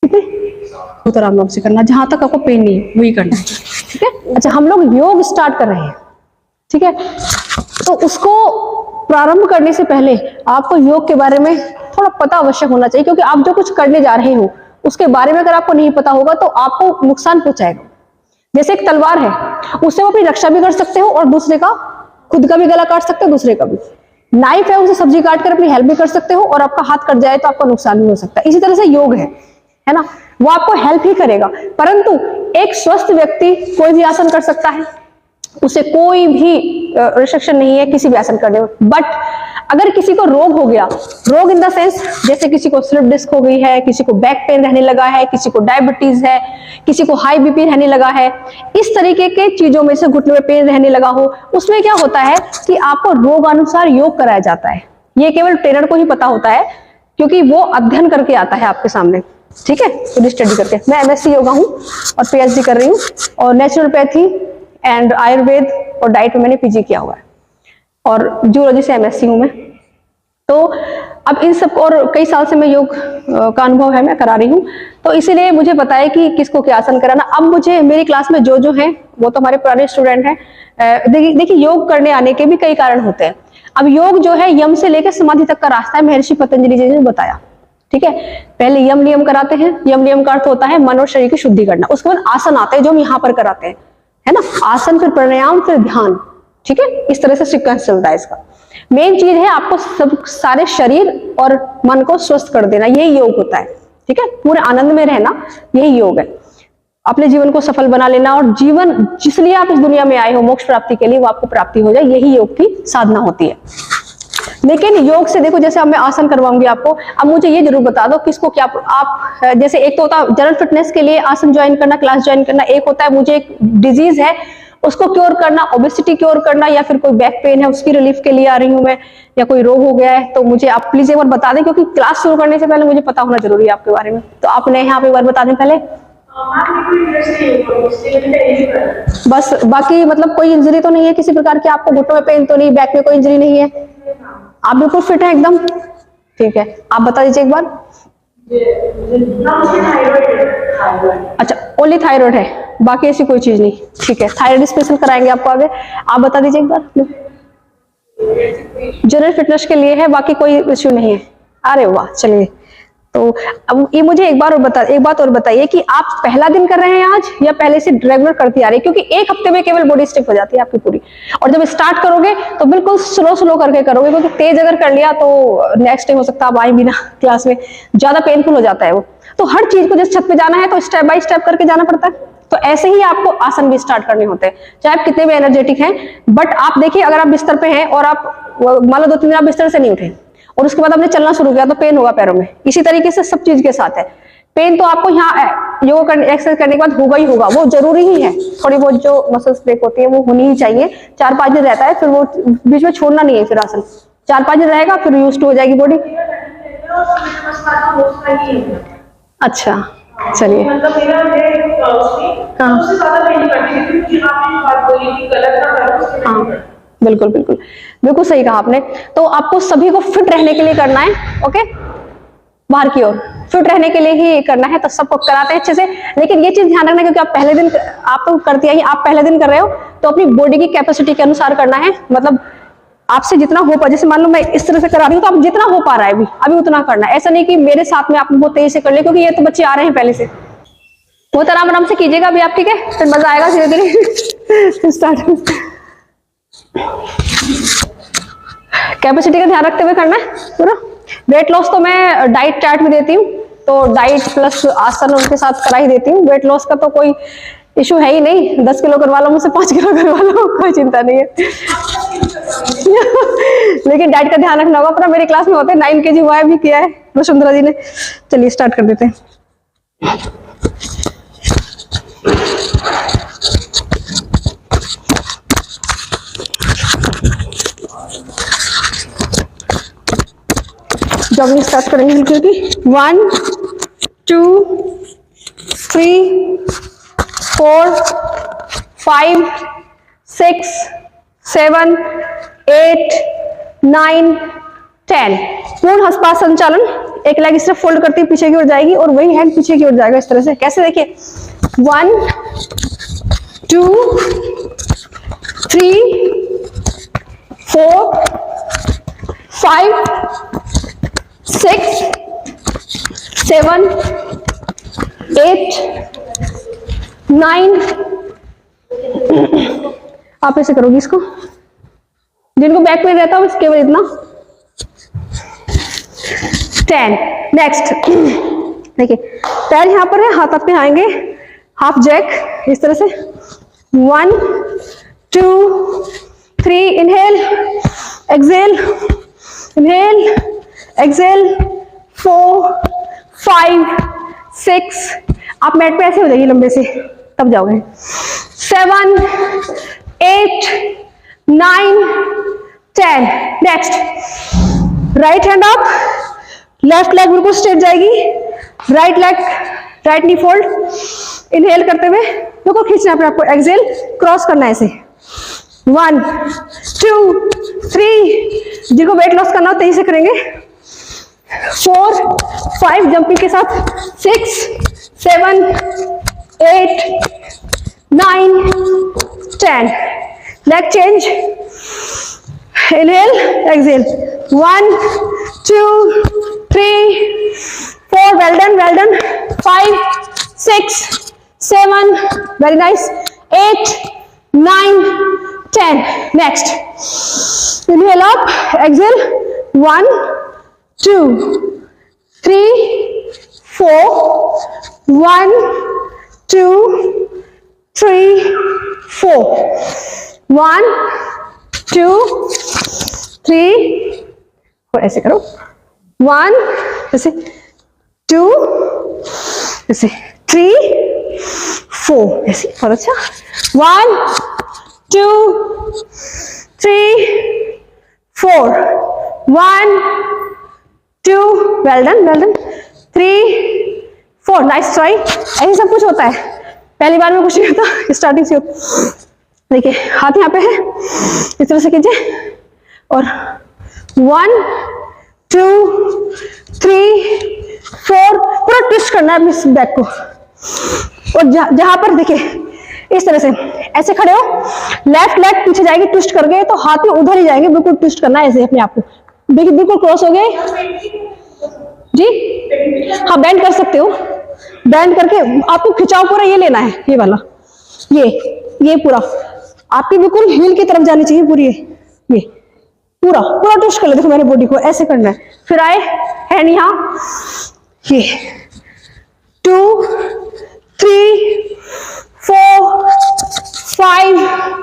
कितने? बहुत आराम आराम से करना, जहां तक आपको पेन नहीं है वही करना है, ठीक है। अच्छा, हम लोग योग स्टार्ट कर रहे हैं, ठीक है। तो उसको प्रारंभ करने से पहले आपको योग के बारे में थोड़ा पता अवश्य होना चाहिए, क्योंकि आप जो कुछ करने जा रहे हो उसके बारे में अगर आपको नहीं पता होगा तो आपको नुकसान पहुंचाएगा। जैसे एक तलवार है, उससे वो अपनी रक्षा भी कर सकते हो और दूसरे का, खुद का भी गला काट सकते हो, दूसरे का भी। नाइफ है, उसे सब्जी काट कर अपनी हेल्प भी कर सकते हो और आपका हाथ कट जाए तो आपका नुकसान भी हो सकता है। इसी तरह से योग है ना, वो आपको हेल्प ही करेगा। परंतु एक स्वस्थ व्यक्ति कोई भी आसन कर सकता है, उसे कोई भी रिस्ट्रिक्शन नहीं है किसी भी आसन करने में। बट अगर किसी को रोग हो गया, रोग इन द सेंस जैसे किसी को स्लिप डिस्क हो गई है, किसी को बैक पेन रहने लगा है, किसी को डायबिटीज है, किसी को हाई बीपी रहने लगा है, इस तरीके के चीजों में से घुटने में पेन रहने लगा हो, उसमें क्या होता है कि आपको रोग अनुसार योग कराया जाता है। ये केवल ट्रेनर को ही पता होता है, क्योंकि वो अध्ययन करके आता है आपके सामने, ठीक है, पूरी स्टडी करके। मैं एमएससी योगा हूँ और पीएचडी कर रही हूँ, और नेचुरोपैथी एंड आयुर्वेद और डाइट में मैंने पीजी किया हुआ है, और जूलॉजी से एमएससी हूं मैं। तो अब इन सब, और कई साल से मैं योग का अनुभव है, मैं करा रही हूँ, तो इसीलिए मुझे पता है कि किसको क्या आसन कराना। अब मुझे मेरी क्लास में जो हैं वो तो हमारे पुराने स्टूडेंट हैं। देखिए, योग करने आने के भी कई कारण होते हैं। अब योग जो है यम से लेकर समाधि तक का रास्ता है, महर्षि पतंजलि जी ने बताया, ठीक है। पहले यम नियम कराते हैं, यम नियम का अर्थ होता है मन और शरीर की शुद्धि करना। उसके बाद आसन आते हैं जो हम यहाँ पर कराते हैं, है ना, आसन फिर प्राणायाम फिर ध्यान, ठीक है। इस तरह से सीक्वेंस चलता है इसका। मेन चीज है आपको सब सारे शरीर और मन को स्वस्थ कर देना, यही योग होता है, ठीक है। पूरे आनंद में रहना, यही योग है। अपने जीवन को सफल बना लेना, और जीवन जिसलिए आप इस दुनिया में आए हो मोक्ष प्राप्ति के लिए, वो आपको प्राप्ति हो जाए, यही योग की साधना होती है। लेकिन योग से देखो, जैसे अब मैं आसन करवाऊंगी आपको, अब मुझे ये जरूर बता दो किसको क्या। आप जैसे एक तो होता है जनरल फिटनेस के लिए आसन ज्वाइन करना, क्लास ज्वाइन करना, एक होता है मुझे एक डिजीज है उसको क्योर करना, ओबेसिटी क्योर करना, या फिर कोई बैक पेन है उसकी रिलीफ के लिए आ रही हूं मैं, या कोई रोग हो गया है, तो मुझे आप प्लीज एक बार बता दें, क्योंकि क्लास शुरू करने से पहले मुझे पता होना जरूरी है आपके बारे में। तो आप नए हैं, आप एक बार बता दें पहले। बस, बाकी मतलब कोई इंजरी तो नहीं है किसी प्रकार की, आपको घुटनों में पेन तो नहीं, बैक में कोई इंजरी नहीं है, आप बिल्कुल फिट हैं एकदम, ठीक है। आप बता दीजिए एक बार। अच्छा, ओनली थायराइड है, बाकी ऐसी कोई चीज नहीं, ठीक है। थायराइड स्पेशल कराएंगे आपको आगे। आप बता दीजिए एक बार। जनरल फिटनेस के लिए है, बाकी कोई इश्यू नहीं है। अरे वाह, चलिए। तो अब ये मुझे एक बात और बताइए कि आप पहला दिन कर रहे हैं आज, या पहले से रेगुलर करती आ रही है? क्योंकि एक हफ्ते में केवल बॉडी स्टिफ हो जाती है आपकी पूरी, और जब स्टार्ट करोगे तो बिल्कुल स्लो करके करोगे, क्योंकि तेज अगर कर लिया तो नेक्स्ट डे हो सकता है आप आए भी ना क्लास में, ज्यादा पेनफुल हो जाता है वो। तो हर चीज को, जैसे छत पे जाना है तो स्टेप बाय स्टेप करके जाना पड़ता है, तो ऐसे ही आपको आसन भी स्टार्ट करने होते हैं, चाहे आप कितने भी एनर्जेटिक हैं। बट आप देखिए, अगर आप बिस्तर पे हैं और आप मान लो 2-3 दिन आप बिस्तर से नहीं उठे और उसके बाद आपने चलना शुरू किया, तो पेन होगा पैरों में। इसी तरीके से सब चीज के साथ है, पेन तो आपको यहाँ योगा करने, एक्सरसाइज करने के बाद होगा ही होगा, वो जरूरी ही है। थोड़ी बहुत जो मसल्स ब्रेक होती है वो होनी ही चाहिए, 4-5 दिन रहता है, फिर वो बीच में छोड़ना नहीं है। फिर आसन 4-5 दिन रहेगा, फिर यूज्ड हो जाएगी बॉडी। अच्छा, चलिए। हाँ, बिल्कुल बिल्कुल बिल्कुल सही कहा आपने। तो आपको सभी को फिट रहने के लिए करना है, ओके, बाहर की ओर फिट रहने के लिए ही करना है, तो सबको कराते हैं अच्छे से। लेकिन ये चीज ध्यान रखना, क्योंकि आप पहले दिन, आप तो करती आई, आप पहले दिन कर रहे हो, तो अपनी बॉडी की कैपेसिटी के अनुसार करना है। मतलब आपसे जितना हो पा, जैसे मान लो मैं इस तरह से करा रही हूँ, तो आप जितना हो पा रहा है अभी उतना करना है। ऐसा नहीं कि मेरे साथ में आप बहुत तेजी से कर ले, क्योंकि ये तो बच्चे आ रहे हैं पहले से। बहुत आराम से कीजिएगा अभी आप, ठीक है, फिर मजा आएगा धीरे धीरे स्टार्ट। कैपेसिटी का ध्यान रखते हुए करना है पूरा। वेट लॉस तो मैं डाइट चार्ट में देती हूँ, तो डाइट प्लस आसन उनके साथ करा ही देती हूँ। वेट लॉस का तो कोई इशू है ही नहीं, 10 किलो करवा लो मुझसे, 5 किलो करवा लो, कोई चिंता नहीं है। लेकिन डाइट का ध्यान रखना होगा अपना। मेरी क्लास में होते हैं 9 kg हुआ है, भी किया है वसुंधरा जी ने। चलिए स्टार्ट कर देते हैं। जॉगिंग स्टार्ट करेंगे हल्की हल्की। 1 2 3 4 5 6 7 8 9 10। पूर्ण हस्तासन संचालन एक लेग इस तरह फोल्ड करती है, पीछे की ओर जाएगी और वही हैंड पीछे की ओर जाएगा इस तरह से। कैसे देखिए, 1 2 3 4 5 6 7 8 9। आप ऐसे करोगी इसको, जिनको बैक पेन रहता है केवल इतना। 10। नेक्स्ट देखिए, पैर यहां पर है, हाथ आपके आएंगे हाफ जैक इस तरह से। 1 2 3 इनहेल एक्सेल, इनहेल एक्सेल। 4 5 6। आप मैट पे ऐसे हो जाइए लंबे से, तब जाओगे। 7 8 9 10। Next, right hand up, left leg बिल्कुल स्ट्रेट जाएगी, right leg, right knee fold. Inhale करते हुए बिल्कुल खींचना है आपको, एक्सेल क्रॉस करना है ऐसे। 1 2 3, जिनको वेट लॉस करना हो तेजी से करेंगे। 4 5 जंपिंग के साथ। 6 7 8 9 10। Leg change, inhale exhale. 1 2 3 4, well done well done. 5 6 7, very nice. 8 9 10। Next, inhale up Excel. 1 2 3 4 1 2 3 4 1 2 3 और ऐसे करो। 1 ऐसे, 2 ऐसे, 3 4 ऐसे। बहुत अच्छा। 1 2 3 4 1 2, well done well done. 3 4, nice try. ऐसे सब कुछ होता है, पहली बार में कुछ नहीं होता, स्टार्टिंग से होता। देखिए, हाथ यहाँ पे है, इस तरह से कीजिए और 1 2 3 4, पूरा ट्विस्ट करना है अपनी बैक को। और जहां पर देखिए इस तरह से ऐसे खड़े हो, लेफ्ट लेग पीछे जाएगी, ट्विस्ट कर गए तो हाथ में उधर ही जाएंगे, बिल्कुल ट्विस्ट करना है ऐसे अपने आप को। देखिए बिल्कुल क्रॉस हो गए जी। हाँ, बेंड कर सकते हो, बेंड करके आपको खिंचाव पूरा ये लेना है, ये वाला, ये पूरा आपकी बिल्कुल हील की तरफ जानी चाहिए पूरी। ये पूरा पूरा ट्विस्ट कर ले, देखो मैंने बॉडी को ऐसे करना है। फिर आए हैंड यहाँ, ये 2 3 4 5,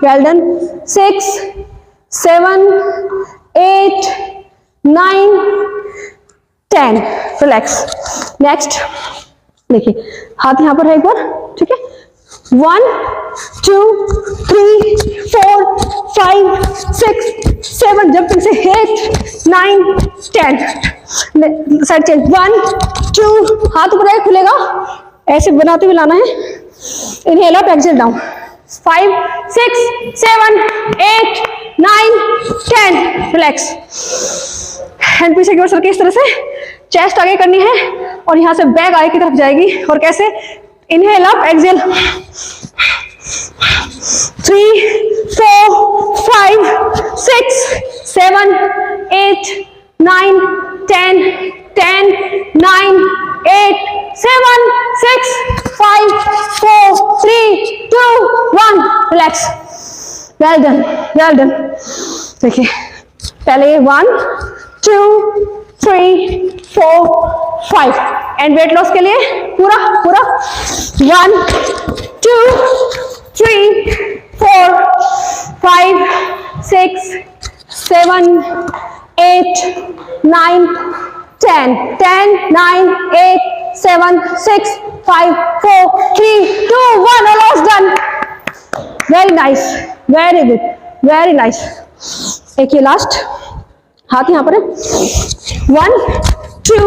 वेल डन। 6 7 8 9 10। रिलैक्स। नेक्स्ट देखिए, हाथ यहां पर है एक बार, ठीक है। 1 2 3 4 5 6 7, जंपिंग से 8 9 10। Side change. 1 2, हाथ ऊपर खुलेगा, ऐसे बनाते हुए लाना है। Inhale up exhale down. 5 6 7 8 9 10। Relax. Hand पीछे की ओर सरके इस तरह से, चेस्ट आगे करनी है और यहां से बैक आगे की तरफ जाएगी। और कैसे, inhale up Excel. 3 4 5 6 7 8 9 10 10 9 8 7 6 5 4 3 2 1। Relax. Well done well done. देखिए, पहले 1 2 3 4 5, एंड वेट लॉस के लिए पूरा 1 2 3 4 5 6 7 8 9 10 10 9 8 7 6 5 4 3 2 1। Almost done. Very nice, very good, very nice. एक ये लास्ट, हाथ यहां पर है। 1 2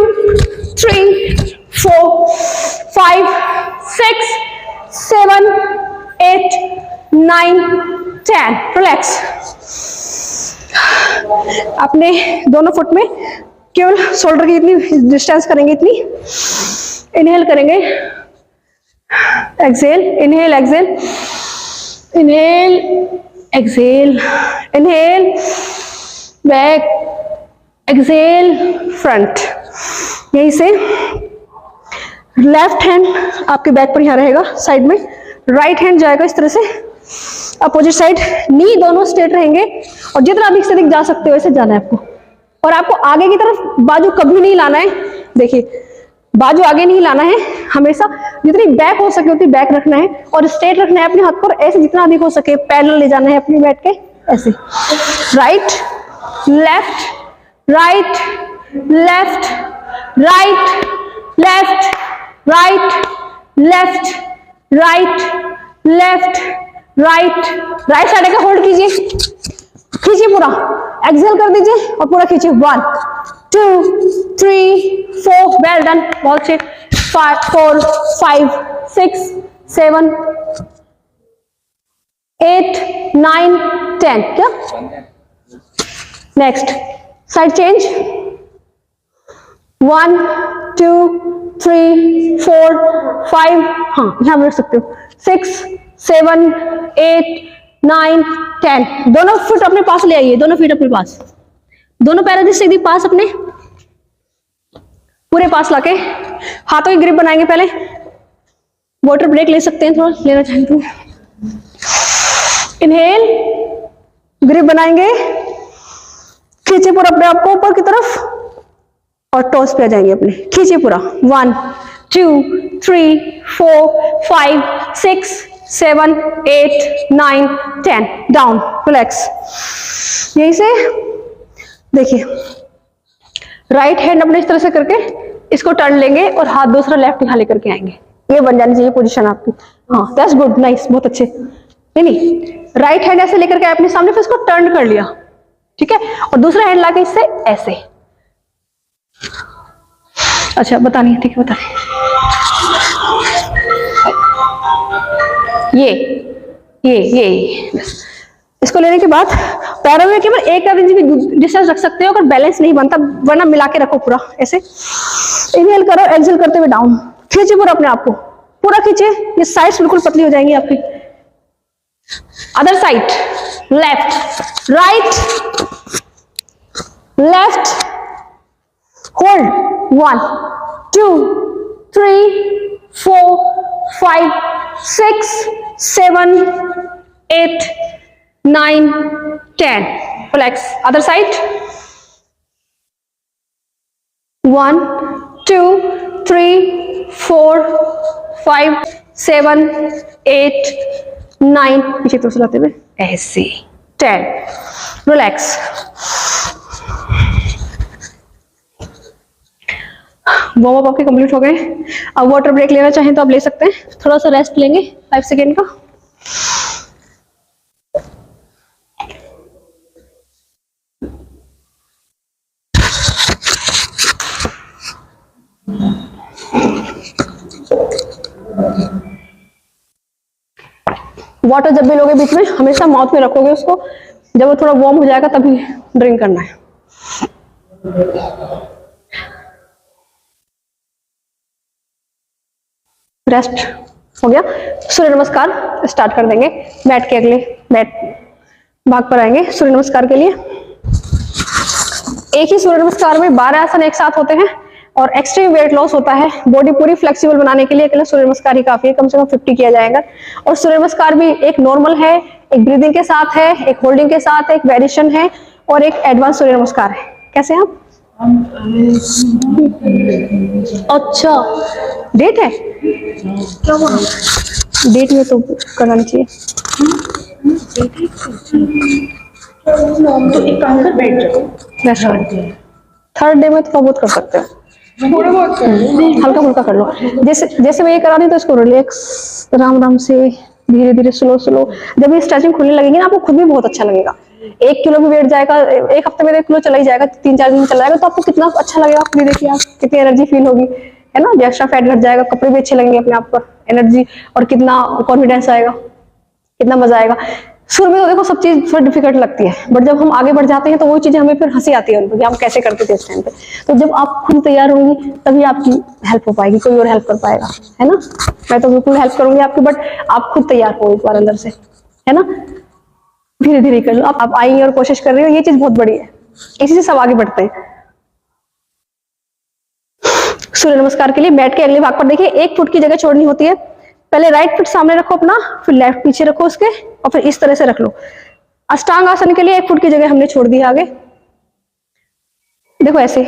3 4 5 6 7 8 9 10। रिलैक्स। अपने दोनों फुट में केवल शोल्डर की इतनी डिस्टेंस करेंगे, इतनी। इनहेल करेंगे, exhale, inhale, exhale, inhale, exhale, inhale, back, exhale, front. यहीं से लेफ्ट हैंड आपके बैक पर यहाँ रहेगा साइड में, राइट हैंड जाएगा इस तरह से अपोजिट साइड, नी दोनों स्ट्रेट रहेंगे और जितना अधिक से अधिक जा सकते हो वैसे जाना है आपको। और आपको आगे की तरफ बाजू कभी नहीं लाना है, देखिए बाजू आगे नहीं लाना है, हमेशा जितनी बैक हो सके उतनी बैक रखना है और स्ट्रेट रखना है अपने हाथ को, ऐसे जितना अधिक हो सके पैरेलल ले जाना है अपनी बैठ के, ऐसे right left, right left, right left, right left, right left, right, right side का होल्ड कीजिए, खींचिए पूरा, एक्सेल कर दीजिए और पूरा खींचिए। 1 2 3 4, वेल डन, बहुत अच्छे। 5 4 5 6 7 8 9 10, क्या नेक्स्ट साइड चेंज। 1 2 3 4 5, हाँ यहां बैठ सकते हो, 6 7 8 9 10। दोनों फुट अपने पास ले आइए, दोनों फीट अपने पास, दोनों पैर सीधे पास, अपने पूरे पास लाके हाथों की ग्रिप बनाएंगे। पहले वाटर ब्रेक ले सकते हैं, थोड़ा लेना चाहें तो। इनहेल, ग्रिप बनाएंगे, खींचे पूरा अपने आप को ऊपर की तरफ और टोस पे आ जाएंगे अपने, खींचिए पूरा। 1 2 3 4 5 6 7 8 9 10, डाउन, रिलैक्स। यहीं से देखिए राइट हैंड अपने इस तरह से करके इसको टर्न लेंगे और हाथ दूसरा लेफ्ट यहाँ लेकर के आएंगे, ये बन जानी चाहिए पोजीशन आपकी। हाँ दैट्स गुड, नाइस, बहुत अच्छे। नहीं राइट हैंड ऐसे लेकर के अपने सामने, फिर इसको टर्न कर लिया, ठीक है, और दूसरा हैंड लाके इससे ऐसे। अच्छा बतानी है, ठीक है बतानी। ये इसको लेने के बाद पैरों में केवल 1 इंच की डिस्टेंस रख सकते हो अगर बैलेंस नहीं बनता, वरना मिला के रखो पूरा ऐसे। इनहेल करो, एक्सहेल करते हुए डाउन, खींचिए पूरा अपने आप को, पूरा खींचिए, ये साइड्स बिल्कुल पतली हो जाएंगी आपकी। Other side, left right left, hold 1 2 3 4 5 6 7 8 9 10, relax. Other side. 1 2 3 4 5 7 8 9, पीछे तो चलाते हुए ऐसे 10, रिलैक्स। वार्म अप आपके कंप्लीट हो गए। अब वाटर ब्रेक लेना चाहें तो आप ले सकते हैं, थोड़ा सा रेस्ट लेंगे 5 सेकेंड का। वाटर जब भी लोगे बीच में हमेशा माउथ में रखोगे उसको, जब वो थोड़ा वार्म हो जाएगा तभी ड्रिंक करना है। रेस्ट हो गया, सूर्य नमस्कार स्टार्ट कर देंगे। बैठ के अगले बैठ भाग पर आएंगे सूर्य नमस्कार के लिए। एक ही सूर्य नमस्कार में 12 आसन एक साथ होते हैं और एक्सट्रीम वेट लॉस होता है। बॉडी पूरी फ्लेक्सिबल बनाने के लिए अकेला सूर्य नमस्कार ही काफी है, कम से कम 50 किया जाएगा। और सूर्य नमस्कार भी एक नॉर्मल है, एक ब्रीदिंग के साथ है, एक होल्डिंग के साथ, एक वेरिएशन है और एक एडवांस सूर्य नमस्कार है। कैसे आप? अच्छा डेट है क्या हुआ? डेट में तो करना चाहिए। तो एक काम कर, बैठ जाओ। थर्ड डे में तो बहुत कर सकते हो, थोड़ा बहुत हल्का फुल्का कर लो। जैसे मैं ये करा रही तो इसको रिलैक्स आराम आराम से धीरे धीरे स्लो स्लो। जब ये स्ट्रेचिंग खुलने लगेगी ना आपको खुद भी बहुत अच्छा लगेगा। 1 किलो भी वेट जाएगा, एक हफ्ते में 1 किलो चला ही जाएगा, 3-4 दिन चला जाएगा तो आपको कितना अच्छा लगेगा। खुद ही देखिए आप कितनी एनर्जी फील होगी, है ना। एक्स्ट्रा फैट घट जाएगा, कपड़े भी अच्छे लगेंगे अपने आप पर, एनर्जी और कितना कॉन्फिडेंस आएगा, कितना मजा आएगा। शुरू में तो देखो सब चीज थोड़ी डिफिकल्ट लगती है, बट जब हम आगे बढ़ जाते हैं तो वो चीजें हमें फिर हंसी आती है उन पर कि हम कैसे करते थे इस टाइम पे। तो जब आप खुद तैयार होंगी तभी आपकी हेल्प हो पाएगी, कोई और हेल्प कर पाएगा, है ना। मैं तो बिल्कुल हेल्प करूंगी आपकी, बट आप खुद तैयार हो एक बार अंदर से, है ना। धीरे धीरे कर लो, आप आएंगे और कोशिश कर रही हो, ये चीज बहुत बड़ी है, इसी से सब आगे बढ़ते हैं। सूर्य नमस्कार के लिए बैठ के अगले भाग पर देखिए, 1 फुट की जगह छोड़नी होती है। पहले राइट फुट सामने रखो अपना, फिर लेफ्ट पीछे रखो उसके, और फिर इस तरह से रख लो। अष्टांग आसन के लिए 1 फुट की जगह हमने छोड़ दी आगे। देखो ऐसे,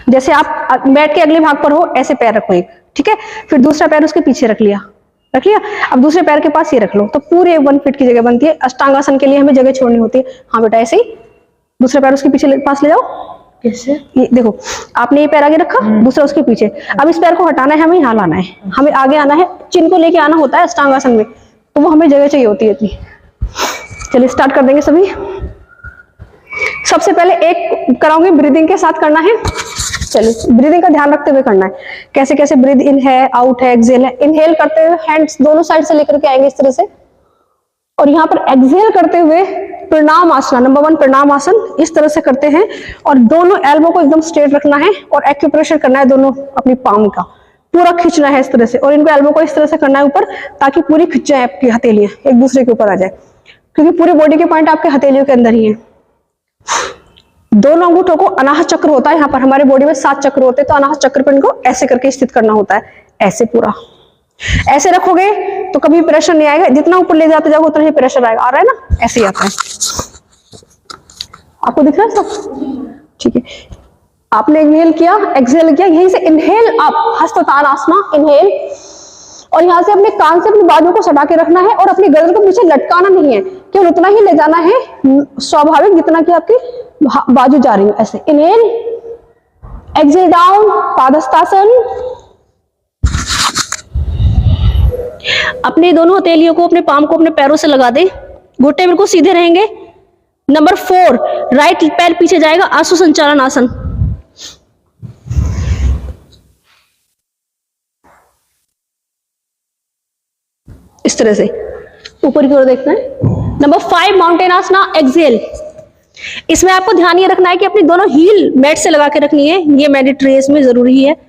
जैसे आप बैठ के अगले भाग पर हो ऐसे पैर रखो एक, ठीक है। फिर दूसरा पैर उसके पीछे रख लिया, रख लिया। अब दूसरे पैर के पास ये रख लो, तो पूरे 1 फीट की जगह बनती है। अष्टांग आसन के लिए हमें जगह छोड़नी होती है। हाँ बेटा ऐसे ही, दूसरा पैर उसके पीछे पास ले जाओ। कैसे? ये देखो, आपने ये पैर आगे रखा, दूसरा उसके पीछे। अब इस पैर को हटाना है, हमें यहाँ लाना है, हमें आगे आना है, चिन्ह को लेके आना होता है अष्टांग आसन में, तो वो हमें जगह चाहिए होती है इतनी। चलिए स्टार्ट कर देंगे सभी। सबसे पहले एक कराऊंगी, ब्रीदिंग के साथ करना है। चलिए ब्रीदिंग का ध्यान रखते हुए करना है। कैसे कैसे ब्रीद इन है, आउट है, एक्सहेल है। इनहेल करते हुए हैंड्स दोनों साइड से लेकर के आएंगे इस तरह से, और यहाँ पर एक्सहेल करते हुए प्रणाम आसन, नंबर 1 प्रणाम आसन इस तरह से करते हैं। और दोनों एल्बो को एकदम स्ट्रेट रखना है और एक्यूप्रेशर करना है दोनों अपनी पाम का, पूरा खींचना है इस तरह से। और इनको एल्बो को इस तरह से करना है ऊपर, ताकि पूरी खिंच जाए आपकी हथेलियां एक दूसरे के ऊपर आ जाए, क्योंकि पूरे बॉडी के पॉइंट आपके हथेलियों के अंदर ही है। दोनों अंगूठों को अनाहत चक्र होता है, यहाँ पर हमारे बॉडी में 7 चक्र होते हैं, तो अनाहत चक्र पर इनको ऐसे करके स्थित करना होता है। ऐसे पूरा ऐसे रखोगे तो कभी प्रेशर नहीं आएगा, जितना ऊपर ले जाते जाओगे उतना ही प्रेशर आएगा। आ रहा है ना, ऐसे ही आता है। आपको दिख रहा है सब? ठीक है। आपने इनहेल किया, एक्सहेल किया, यहीं से इनहेल अप, हस्तोत्थान आसना, इनहेल। और यहाँ से अपने कान से अपनी बाजू को सटा के रखना है और अपनी गर्दन को पीछे लटकाना नहीं है, केवल उतना ही ले जाना है स्वाभाविक जितना कि आपकी बाजू जा रही है। ऐसे इनहेल, एक्सहेल डाउन, पादहस्तासन। अपने दोनों हथेलियों को, अपने पाम को अपने पैरों से लगा दे, घुटने बिल्कुल सीधे रहेंगे। नंबर 4, राइट पैर पीछे जाएगा, आंसू संचालन आसन। इस तरह से ऊपर की ओर देखना है। नंबर 5 माउंटेन आसना, एक्सहेल। इसमें आपको ध्यान ये रखना है कि अपनी दोनों हील मैट से लगा के रखनी है, ये मैंडेटरी इसमें जरूरी है।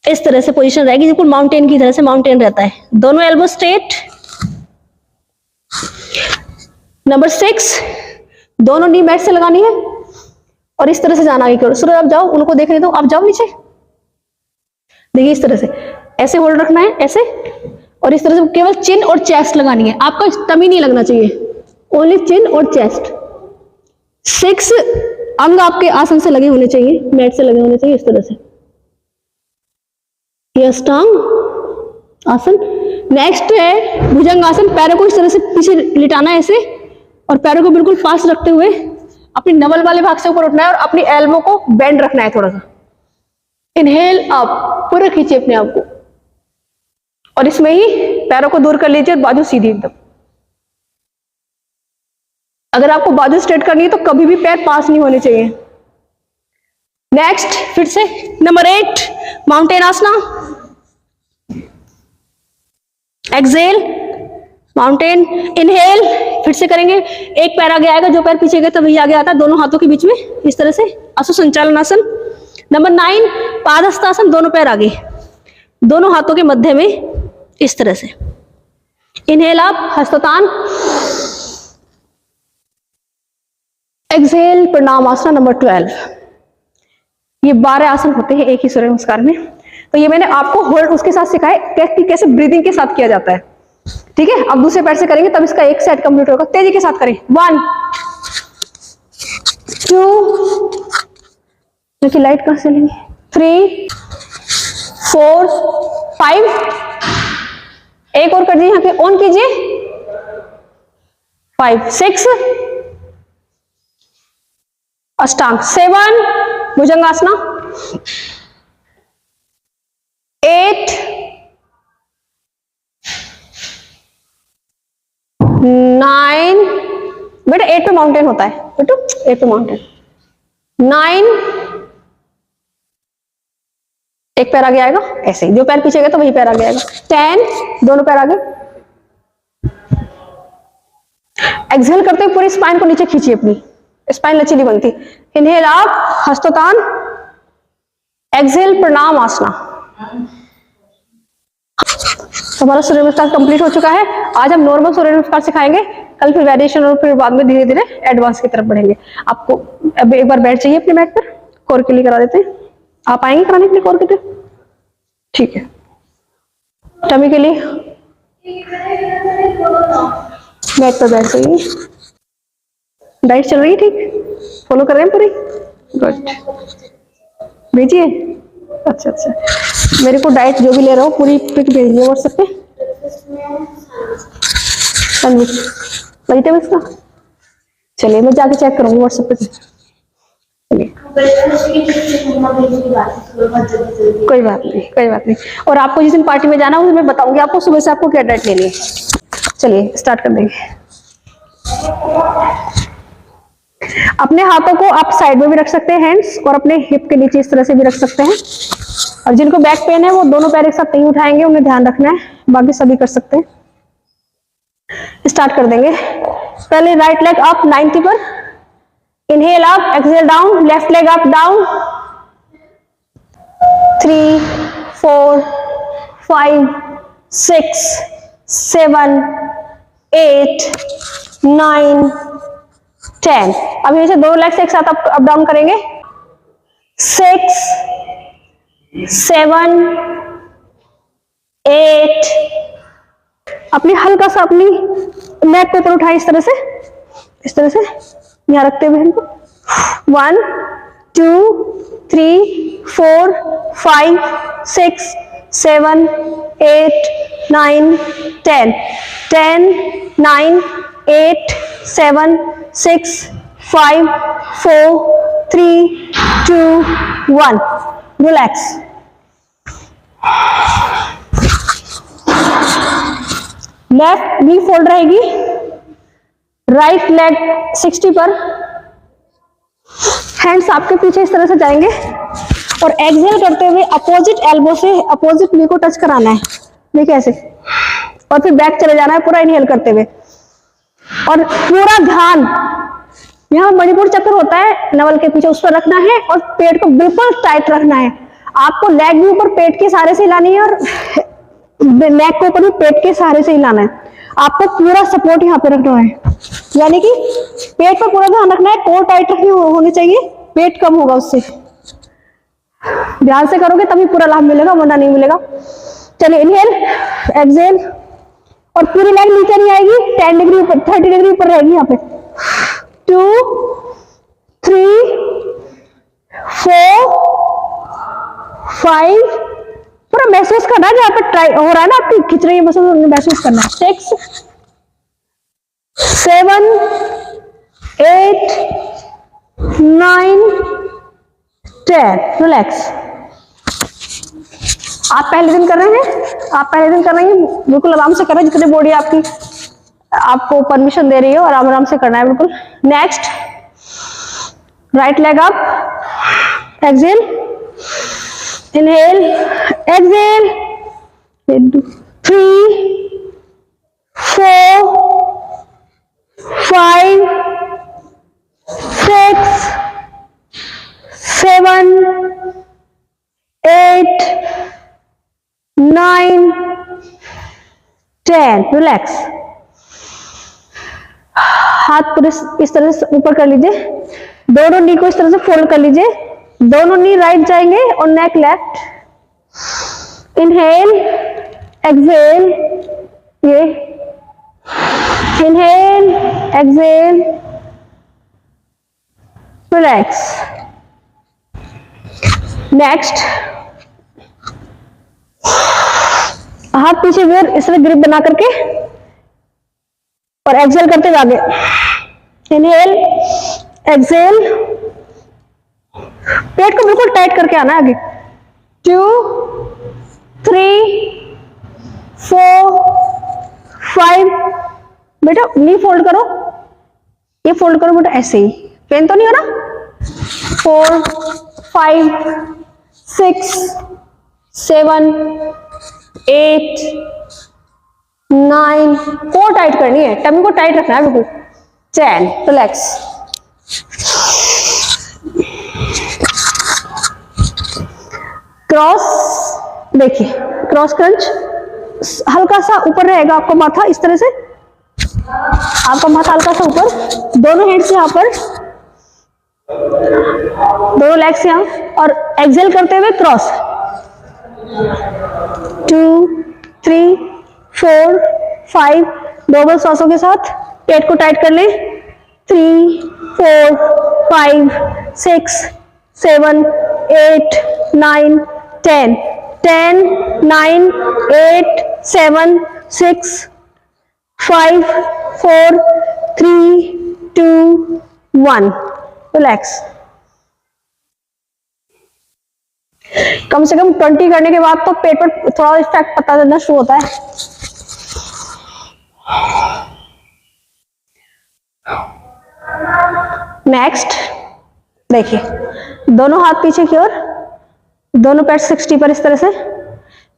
इस तरह से पोजीशन रहेगी, बिल्कुल माउंटेन की तरह से माउंटेन रहता है। दोनों एल्बो स्ट्रेट। नंबर 6, दोनों नी मैट से लगानी है और इस तरह से जाना आगे की ओर। सूरज आप जाओ, उनको देखने दो, आप जाओ नीचे। देखिए इस तरह से ऐसे होल्ड रखना है, ऐसे, और इस तरह से केवल चिन और चेस्ट लगानी है। आपका टमी नहीं लगना चाहिए, ओनली चिन और चेस्ट। 6 अंग आपके आसन से लगे होने चाहिए, मैट से लगे होने चाहिए इस तरह से। ये अष्टांग आसन। नेक्स्ट है भुजंग आसन। पैरों को इस तरह से पीछे लिटाना है ऐसे, और पैरों को बिल्कुल पास रखते हुए अपनी नवल वाले भाग से ऊपर उठना है और अपनी एल्बो को बेंड रखना है थोड़ा सा। इनहेल अप, पूरा खींचिए अपने आप को, और इसमें ही पैरों को दूर कर लीजिए, बाजू सीधी एकदम। अगर आपको बाजू स्ट्रेट करनी है तो कभी भी पैर पास नहीं होने चाहिए। नेक्स्ट फिर से नंबर 8 माउंटेन आसना, एक्सहेल माउंटेन, इनहेल फिर से करेंगे। एक पैर आगे आएगा, जो पैर पीछे गए तभी आगे आता है, दोनों हाथों के बीच में इस तरह से आंसू संचालन आसन। नंबर 9 पादहस्तासन, दोनों पैर आगे, दोनों हाथों के मध्य में इस तरह से। इनहेल आप हस्तोत्थान, एक्सहेल प्रणाम आसन। नंबर 12। ये 12 आसन होते हैं एक ही सूर्य नमस्कार में। तो ये मैंने आपको होल्ड उसके साथ सिखाया कि कैसे ब्रीदिंग के साथ किया जाता है, ठीक है। अब दूसरे पैर से करेंगे तब इसका एक सेट कंप्लीट होगा। तेजी के साथ करें। 1 2, देखिए लाइट कहां से लेंगे, 3 4 5, एक और कर दीजिए, यहाँ पे ऑन कीजिए, 5 6 अष्टांग, 7 भुजंगासना, 8 9, बेटा 8 पे माउंटेन होता है बेटू, 8 पे माउंटेन, 9, एक पैर आगे आएगा ऐसे, जो पैर पीछे गया तो वही पैर आगे आएगा, 10 दोनों पैर आगे, एक्सहेल करते हुए पूरी स्पाइन को नीचे खींचिए, अपनी स्पाइन लचीली बनती। इनहेल आप हस्तोतान, एक्सहेल प्रणाम आसना। हमारा सूर्य नमस्कार कंप्लीट हो चुका है। आज हम नॉर्मल सूर्य नमस्कार सिखाएंगे, कल फिर वेरिएशन और फिर बाद में धीरे धीरे एडवांस की तरफ बढ़ेंगे। आपको अब एक बार बैठ जाइए अपने मैट पर, कोर के लिए करा देते हैं। आप आएंगे कराने के लिए कोर के लिए? ठीक है। टमी के लिए मैट पर बैठ जाइए। डाइट चल रही है ठीक, फॉलो कर रहे हैं पूरी? गुड, भेजिए। अच्छा अच्छा, मेरे को डाइट जो भी ले रहा हूँ पूरी पिक भेजिए व्हाट्सएप पे। सैंडविच वेजिटेबल्स का, चलिए मैं जाके चेक करूंगी व्हाट्सएप पे। कोई बात नहीं, कोई बात नहीं। और आपको जिस दिन पार्टी में जाना है मैं बताऊंगी आपको सुबह से आपको क्या डाइट लेनी है। चलिए स्टार्ट कर देंगे। अपने हाथों को आप साइड में भी रख सकते हैं, हैंड्स, और अपने हिप के नीचे इस तरह से भी रख सकते हैं। और जिनको बैक पेन है वो दोनों पैर एक साथ नहीं उठाएंगे, उन्हें ध्यान रखना है, बाकी सभी कर सकते हैं। स्टार्ट कर देंगे। पहले राइट लेग अप 90 पर, inhale up, exhale down, left leg up down, 3 4 5 6 7 8 9 10। अब ये दोनों लेग्स एक साथ अप डाउन करेंगे। 6 7 8। अपनी हल्का सा अपनी मैट पे ऊपर उठाएं, इस तरह से यहां रखते हुए हमको 1 2 3 4 5 6 7 8 9 10 10 9 8 7 6 5 4 3 2 1। रिलैक्स। लेफ्ट नी फोल्ड रहेगी, राइट लेग 60 पर, हैंड्स आपके पीछे इस तरह से जाएंगे और एक्सहेल करते हुए अपोजिट एल्बो से अपोजिट नी को टच कराना है, देखिए ऐसे, और फिर बैक चले जाना है पूरा इनहेल करते हुए। और पूरा ध्यान यहाँ मणिपुर चक्र होता है नवल के पीछे, उस पर रखना है और पेट को बिल्कुल टाइट रखना है। आपको लेग भी ऊपर पेट के सहारे से हिलानी है और नेक को ऊपर भी पेट के सहारे से हिलाना है। आपको पूरा सपोर्ट यहाँ पे रखना है, यानी कि पेट पर पूरा ध्यान रखना है, कोर टाइट रखनी होनी चाहिए, पेट कम होगा उससे। ध्यान से करोगे तभी पूरा लाभ मिलेगा, वरना नहीं मिलेगा। चलिए इनहेल, एक्सहेल, और पूरी लेग नीचे नहीं आएगी, 10 डिग्री ऊपर, 30 डिग्री ऊपर रहेगी यहाँ पे। 2 3 4 5। पूरा महसूस करना है, जहां पे ट्राई हो रहा है ना आपकी खिंच रही है मसल, महसूस करना है। 6 7 8 9 10। रिलैक्स। आप पहले दिन कर रहे हैं, बिल्कुल आराम से कर रहे हैं, जितनी बॉडी आपकी आपको परमिशन दे रही हो, आराम आराम से करना है बिल्कुल। Next, right leg up, exhale, inhale, exhale, 3 4 5 6 7 8 9 10। Relax. हाथ पूरे इस तरह से ऊपर कर लीजिए, दोनों नी को इस तरह से फोल्ड कर लीजिए, दोनों नी राइट जाएंगे और नेक लेफ्ट। इनहेल, एक्सहेल, ये इनहेल, एक्सहेल, रिलैक्स। नेक्स्ट, हाथ पीछे फिर इस तरह ग्रिप बना करके और एक्सहेल करते हुए आगे। इनहेल, एक्सहेल, पेट को बिल्कुल टाइट करके आना है आगे। 2 3 4 5। बेटा नी फोल्ड करो, ये फोल्ड करो बेटा, ऐसे ही। पेन तो नहीं हो रहा? 4 5 6 7 8 9। कोर टाइट करनी है, टमी को टाइट रखना है बिल्कुल। 10, रिलैक्स। क्रॉस, देखिए क्रॉस क्रंच, हल्का सा ऊपर रहेगा आपका माथा, इस तरह से आपका माथा हल्का सा ऊपर, दोनों हैंड्स यहाँ पर, दोनों लेग्स यहाँ, और एक्सेल करते हुए क्रॉस, 2 3 4 5, डबल सांसों के साथ पेट को टाइट कर लें, 3 4 5 6 7 8 9 10, 10 9 8 7 6 5 4 3 2 1, रिलैक्स। कम से कम 20 करने के बाद तो पेट पर थोड़ा इफेक्ट पता चलना शुरू होता है। नेक्स्ट देखिए, दोनों हाथ पीछे की ओर, दोनों पैर 60 पर, इस तरह से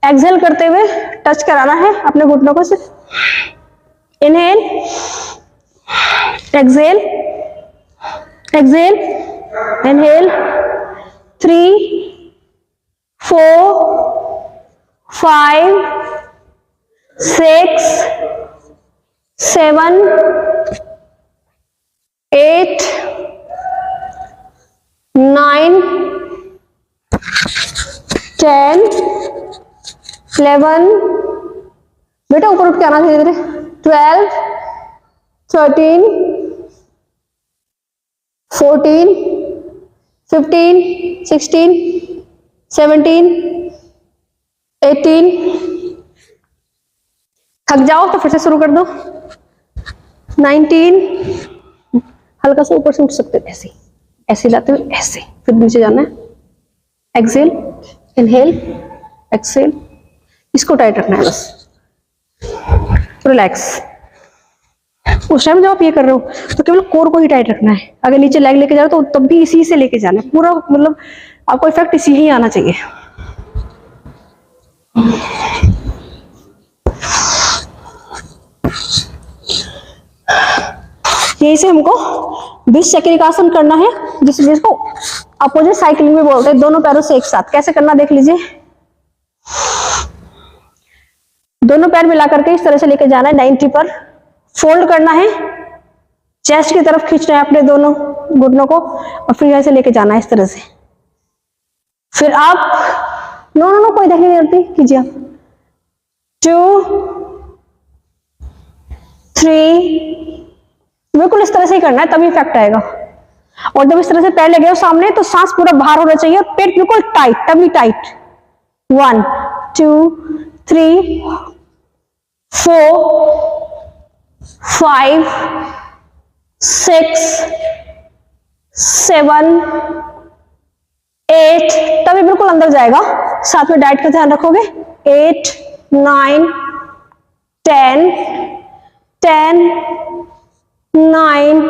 एक्सेल करते हुए टच कराना है अपने घुटनों को सिर्फ। इनहेल, एक्सेल, एक्सेल, इनहेल, 3 4 5 6 7 8 9 10 11, बेटा ऊपर उठ के आना धीरे धीरे, 12 13 14 15 16 17 18, थक जाओ तो फिर से शुरू कर दो, 19, हल्का सा ऊपर से उठ सकते हैं, ऐसे ऐसे लाते हुए ऐसे, फिर नीचे जाना है, एक्सेल, इनहेल, एक्सेल, इसको टाइट रखना है बस, रिलैक्स। उस टाइम जब आप ये कर रहे हो तो केवल कोर को ही टाइट रखना है, अगर नीचे लेग लेके जाओ तो तब भी इसी से लेके जाना है पूरा, मतलब आपको इफेक्ट इसी ही आना चाहिए। यही से हमको विषचक्रिकासन करना है, जिसको अपोजिट साइक्लिंग में बोलते हैं, दोनों पैरों से एक साथ। कैसे करना देख लीजिए, दोनों पैर मिला करके इस तरह से लेके जाना है 90 पर, फोल्ड करना है, चेस्ट की तरफ खींचना है अपने दोनों घुटनों को, और फिर ऐसे लेके जाना है इस तरह से। फिर आप नो कोई देखने नहीं आती, कीजिए आप 2 3, बिल्कुल इस तरह से ही करना है, तभी इफेक्ट आएगा। और जब इस तरह से पैर लगे हो सामने तो सांस पूरा बाहर होना चाहिए, और पेट बिल्कुल टाइट, टमी टाइट। 1 2 3 4 5 6 7 8, तभी बिल्कुल अंदर जाएगा, साथ में डाइट का ध्यान रखोगे। 8 9 10 10 9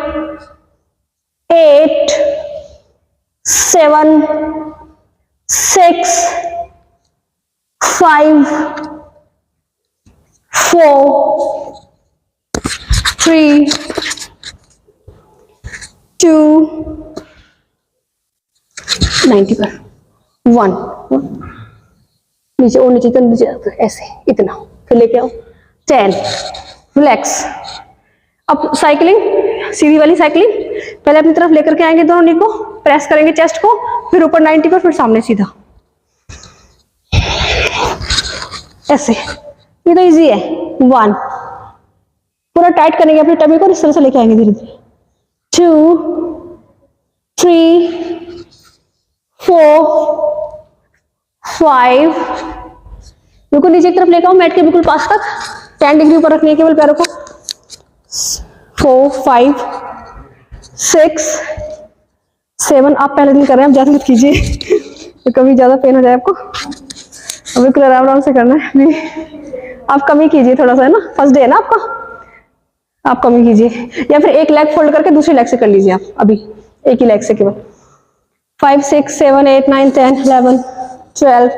8 7 6 5 4 3 2 90 पर 1, नीचे और नीचे, तो नीचे ऐसे इतना, फिर लेके आओ 10, रिलैक्स। अब साइकिलिंग, सीधी वाली साइकिलिंग, पहले अपनी तरफ लेकर के आएंगे दोनों नी को, प्रेस करेंगे चेस्ट को, फिर ऊपर 90 पर, फिर सामने सीधा, ऐसे। ये तो इजी है। 1, पूरा टाइट करेंगे अपनी टमी को, इस तरह से लेके आएंगे धीरे धीरे। 2 3 4 5, बिल्कुल नीचे की तरफ लेकर आओ, मैट के बिल्कुल पास तक, 10 डिग्री ऊपर रखनी है केवल पैरों को। 4 5 6 7, आप पहले दिन कर रहे हैं, आप ज्यादा मत कीजिए तो कभी ज्यादा पेन हो जाए आपको, बिल्कुल आराम आराम से करना है। आप कम ही कीजिए थोड़ा सा, है ना, फर्स्ट डे है ना आपका, आप कम ही कीजिए, या फिर एक लेग फोल्ड करके दूसरी लेग से कर लीजिए आप, अभी एक ही लेग से केवल। 5 6 7 8 9 10 11 12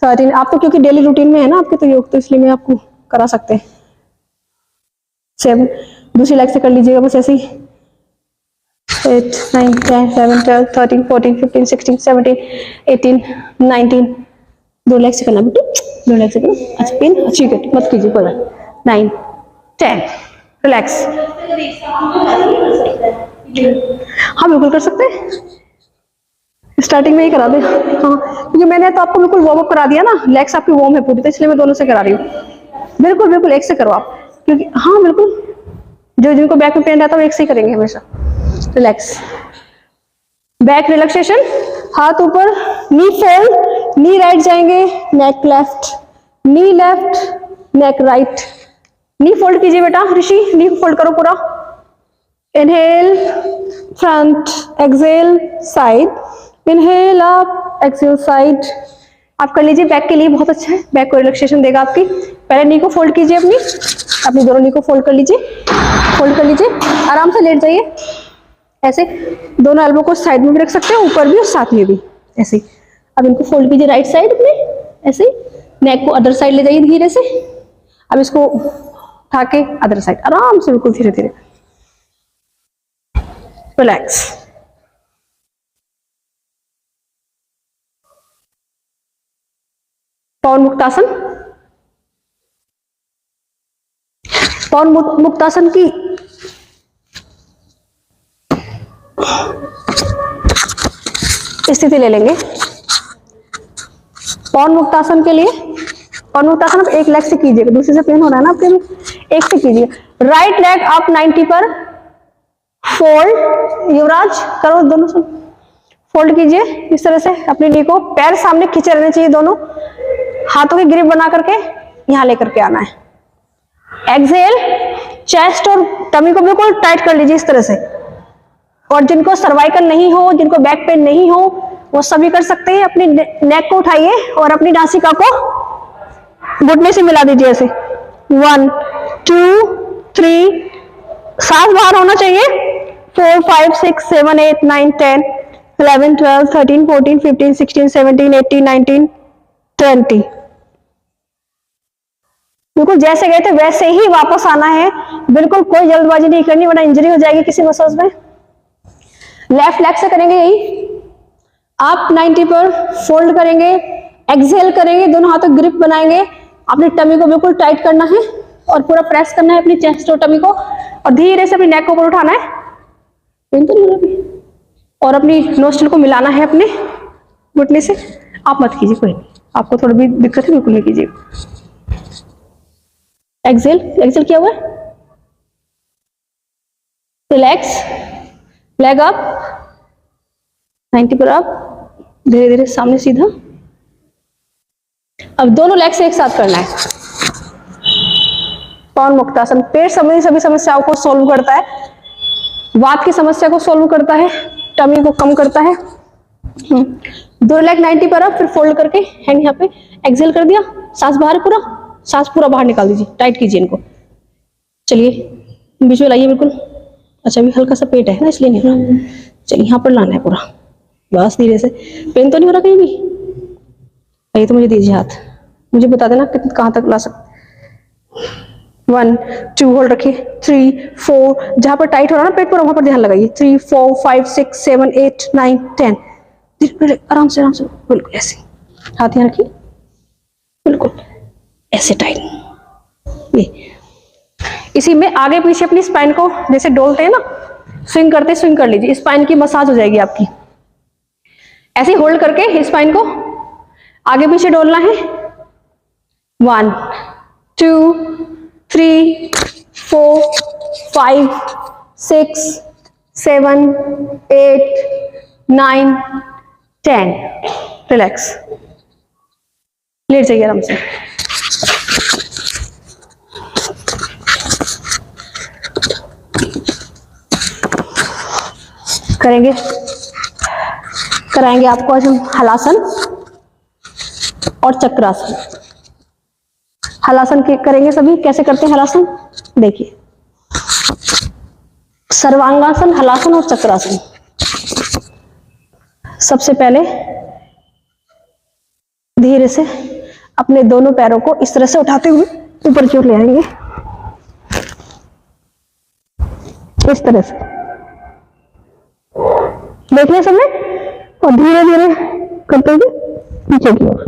13, आपको क्योंकि डेली रूटीन में है ना आपके तो योग, तो इसलिए मैं आपको करा सकते हैं। 7, दूसरी लेग से कर लीजिएगा बस ऐसे ही। 8, 9, 10, 11, 12, 13, 14, 15, 16, 17, 18, 19, 2 लेग से करना बेटू, 2 लेग से करना। अच्छा पेन अच्छी कट मत कीजिए कोई बात। 9, 10, रिलैक्स। हाँ बिल्कुल कर सकते हैं, स्टार्टिंग में ही करा दे। हाँ क्योंकि मैंने तो आपको बिल्कुल वार्म अप करा दिया ना, लेग्स आपकी वार्म है पूरी, तो इसलिए मैं दोनों से करा रही हूँ। बिल्कुल बिल्कुल एक से करो आप, क्योंकि हाँ बिल्कुल जो जिनको बैक में पेन रहता है वो एक से ही करेंगे हमेशा। रिलैक्स, बैक रिलैक्सेशन, हाथ ऊपर, नी फोल्ड, नी राइट जाएंगे, neck left, knee left, neck right. Knee fold कीजिए बेटा ऋषि, नी फोल्ड करो पूरा। Inhale front, exhale side, inhale up, exhale side. आप कर लीजिए, बैक के लिए बहुत अच्छा है, बैक को रिलैक्सेशन देगा आपकी। पहले नी को फोल्ड कीजिए, अपनी दोनों नी को फोल्ड कर लीजिए, फोल्ड कर लीजिए, आराम से लेट जाइए ऐसे। दोनों एल्बो को साइड में भी रख सकते हैं, ऊपर भी और साथ में भी ऐसे। अब इनको फोल्ड कीजिए राइट साइड अपने ऐसे, नेक को अदर साइड ले जाइए धीरे से। अब इसको उठा के अदर साइड आराम से बिल्कुल धीरे धीरे। रिलैक्स, पवन मुक्तासन। पवन मुक्तासन की स्थिति ले लेंगे। पवन मुक्तासन के लिए, पवन मुक्तासन आप एक लेग से कीजिएगा, दूसरे से पेन हो रहा है ना आपके भी, एक से कीजिएगा। राइट लेग आप 90 पर फोल्ड, युवराज करो दोनों से फोल्ड कीजिए इस तरह से अपनी नी को, पैर सामने खींचे रहने चाहिए, दोनों हाथों की ग्रिप बना करके यहां लेकर के आना है। एक्सेल, चेस्ट और टमी को बिल्कुल टाइट कर लीजिए इस तरह से। और जिनको सर्वाइकल नहीं हो, जिनको बैक पेन नहीं हो, वो सभी कर सकते हैं। अपनी नेक को उठाइए और अपनी नासिका को घुटने से मिला दीजिए ऐसे। 1, 2, 3, सांस बाहर होना चाहिए। 4, 5, 6, 7, 8, 9, 10, 11, 12, 13, 14, 15, 16, 17, 18, 19, 20। बिल्कुल जैसे गए थे वैसे ही वापस आना है, बिल्कुल कोई जल्दबाजी नहीं करनी वरना इंजरी हो जाएगी किसी मसल्स में। लेफ्ट लेग से करेंगे यही, आप 90 पर फोल्ड करेंगे, एक्सहेल करेंगे, दोनों हाथों ग्रिप बनाएंगे, अपनी टमी को बिल्कुल टाइट करना है और पूरा प्रेस करना है अपनी चेस्ट और टमी को, और धीरे से अपनी नेक को ऊपर उठाना है, पेन तो नहीं हो रहा, और अपनी नोस्ट्रल को मिलाना है अपने घुटने से। आप मत कीजिए, कोई नहीं, आपको थोड़ी भी दिक्कत है बिल्कुल नहीं कीजिए। एक्सहेल, एक्सहेल किया हुआ है, रिलैक्स, लेग अप 90 पर अप, धीरे धीरे सामने सीधा। अब दोनों लेग से एक साथ करना है। पवन मुक्तासन पेट संबंधी सभी समस्याओं को सोल्व करता है, वात की समस्या को सोल्व करता है, टमी को कम करता है। 2 लेग 90 पर अप, फिर फोल्ड करके हैंड यहाँ पे, एक्सहेल कर दिया, सांस बाहर, पूरा सांस पूरा बाहर निकाल दीजिए, टाइट कीजिए इनको। चलिए बीच में लाइए बिल्कुल। अच्छा अभी हल्का सा पेट है ना इसलिए नहीं हो रहा, चलिए यहाँ पर लाना है पूरा, बस धीरे से। पेन तो नहीं हो रहा कहीं भी? ये तो मुझे दीजिए हाथ, मुझे बता देना कितना कहाँ तक ला सकते। 1, 2 होल्ड रखिए, 3, 4, जहां पर टाइट हो रहा है ना पेट पर वहां पर ध्यान लगाइए। 3, 4, 5, 6, 7, 8, 9, 10, आराम से बिल्कुल ऐसे हाथ यहाँ रखिए, बिल्कुल ऐसे टाइट। ये इसी में आगे पीछे अपनी स्पाइन को जैसे डोलते हैं ना, स्विंग करते स्विंग कर लीजिए, स्पाइन की मसाज हो जाएगी आपकी। ऐसे होल्ड करके स्पाइन को आगे पीछे डोलना है। 1, 2, 3, 4, 5, 6, 7, 8, 9, 10। रिलैक्स, लेट जाइए आराम से। कराएंगे आपको आज हम हलासन और चक्रासन। हलासन करेंगे सभी, कैसे करते हैं हलासन देखिए, सर्वांगासन, हलासन और चक्रासन। सबसे पहले धीरे से अपने दोनों पैरों को इस तरह से उठाते हुए ऊपर की ओर ले आएंगे, इस तरह से देख लिया सबने, और धीरे धीरे करते हुए पीछे की ओर,